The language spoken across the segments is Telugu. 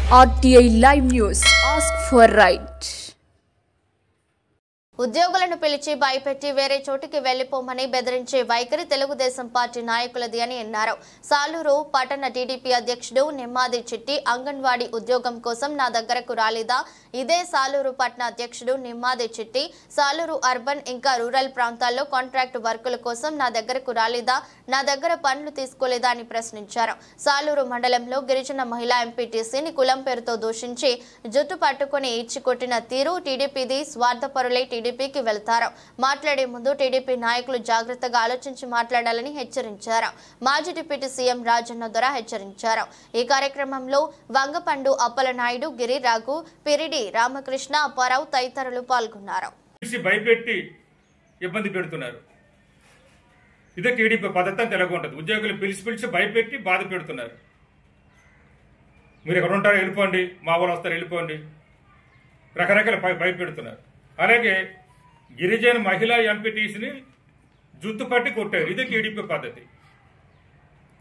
RTI Live News. Ask for right. ఉద్యోగులను పిలిచి భయపెట్టి వేరే చోటికి వెళ్లిపోమని బెదిరించే వైఖరి తెలుగుదేశం పార్టీ నాయకులది అని అన్నారు. సాలూరు పట్టణ టీడీపీ అధ్యక్షుడు నిమ్మాది చిట్టి అంగన్వాడీ ఉద్యోగం కోసం నా దగ్గరకు రాలేదా? ఇదే సాలూరు పట్టణ అధ్యక్షుడు నిమ్మాది చిట్టి సాలూరు అర్బన్ ఇంకా రూరల్ ప్రాంతాల్లో కాంట్రాక్ట్ వర్కుల కోసం నా దగ్గరకు రాలేదా? నా దగ్గర పనులు తీసుకోలేదా అని ప్రశ్నించారు. సాలూరు మండలంలో గిరిజన మహిళా ఎంపీటీసీని కులం పేరుతో దూషించి జుట్టు పట్టుకుని ఈడ్చికొట్టిన తీరు టీడీపీది. స్వార్థపరులై టీడీపీకి వెళ్తారు. మాట్లాడే ముందు టీడీపీ నాయకులు జాగ్రత్తగా ఆలోచించి మాట్లాడాలని హెచ్చరించారు. మాజీ డిప్యూటీ సీఎం రాజన్న దొర హెచ్చరించారు. ఈ కార్యక్రమంలో వంగపండు అప్పలనాయుడు, గిరిరాఘు, పిరిడి రామకృష్ణ, అప్పారావు తదితరులు పాల్గొన్నారు. భయపెట్టి ఇబ్బంది పెడుతున్నారు. ఇదే టీడీపీ పద్ధతి అని తెలుగుంటుంది. ఉద్యోగులు పిలిచి భయపెట్టి బాధ పెడుతున్నారు. మీరు ఎక్కడ ఉంటారో వెళ్ళిపోండి, మా వాళ్ళు వస్తారు వెళ్ళిపోండి, రకరకాల భయపెడుతున్నారు. అలాగే గిరిజన మహిళా ఎంపీటీసీని జుత్తు పట్టి కొట్టారు. ఇది టీడీపీ పద్ధతి.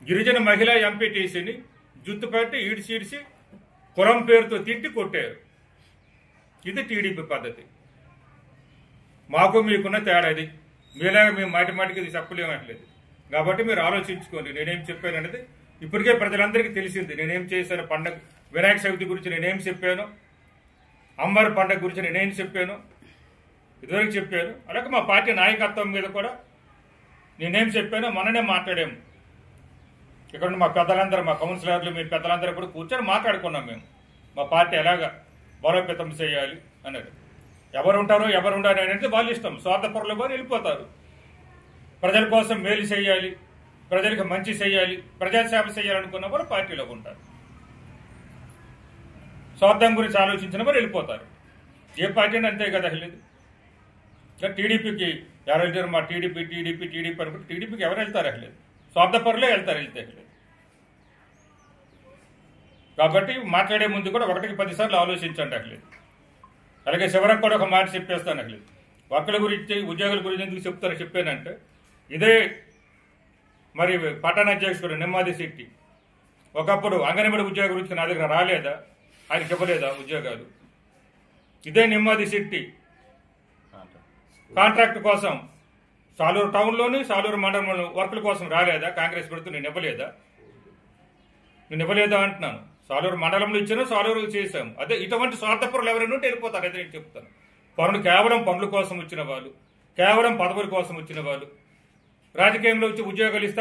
గిరిజన మహిళా ఎంపీటీసీని జుత్తు పట్టి ఈడ్చి కులం పేరుతో తిట్టి కొట్టారు. ఇది టీడీపీ పద్ధతి. మాకు మీకున్న తేడా ఇది. మీలాగా మేము మాటికి ఇది చెప్పలేమట్లేదు. కాబట్టి మీరు ఆలోచించుకోండి. నేనేం చెప్పాను అనేది ఇప్పటికే ప్రజలందరికీ తెలిసింది. నేనేం చేశాను, పండగ వినాయక చవితి గురించి నేనేం చెప్పాను, అమ్మవారి పండగ గురించి నేనేం చెప్పాను, ఇదివరకు చెప్పాను. అలాగే మా పార్టీ నాయకత్వం మీద కూడా నేనేం చెప్పానో మననే మాట్లాడాము. ఇక్కడ మా పెద్దలందరూ, మా కౌన్సిలర్లు, మీ పెద్దలందరూ కూడా కూర్చొని మాట్లాడుకున్నాం. మేము మా పార్టీ ఎలాగా బలోపేతం చేయాలి అనేది. ఎవరు ఉంటారో ఎవరు ఉండాలి అనేది వాళ్ళు ఇష్టం. స్వార్థపరులు వారు వెళ్ళిపోతారు. ప్రజల కోసం మేలు చేయాలి, ప్రజలకు మంచి చేయాలి, ప్రజాసేవ చేయాలనుకున్న వారు పార్టీలో ఉంటారు. స్వార్థం గురించి ఆలోచించిన వారు వెళ్ళిపోతారు. ఏ పార్టీ అని అంతే కదా. లేదు టీడీపీకి ఎవరు వెళ్తారు? మా టీడీపీ అనుకుంటే టీడీపీకి ఎవరు వెళ్తారు? లేదు స్వార్థపరులే వెళ్తారు. వెళ్తే లేదు. కాబట్టి మాట్లాడే ముందు కూడా 1-10 సార్లు ఆలోచించండి. లేదు అలాగే చివరికి కూడా ఒక మాట చెప్పేస్తాను. లేదు వర్కుల గురించి, ఉద్యోగుల గురించి ఎందుకు చెప్తారో చెప్పానంటే, ఇదే మరి పట్టణ అధ్యక్షుడు నిమ్మాది శెట్టి ఒకప్పుడు అంగన్వాడీ ఉద్యోగం గురించి నా దగ్గర రాలేదా? ఆయనకి ఇవ్వలేదా ఉద్యోగాలు? ఇదే నిమ్మాది శెట్టి కాంట్రాక్ట్ కోసం సాలూరు టౌన్లోని సాలూరు మండలంలో వర్కుల కోసం రాలేదా? కాంగ్రెస్ ప్రభుత్వం నేను ఇవ్వలేదా అంటున్నాను. సాలూరు మండలంలో ఇచ్చాను, సాలూరు చేశాము. అదే ఇటువంటి స్వార్థపరులు ఎవరైనా ఉంటే వెళ్ళిపోతారు. అదే నేను చెప్తాను. కేవలం పనుల కోసం వచ్చిన వాళ్ళు, కేవలం పదవుల కోసం వచ్చిన వాళ్ళు, రాజకీయంలో వచ్చి ఉద్యోగాలు ఇస్తే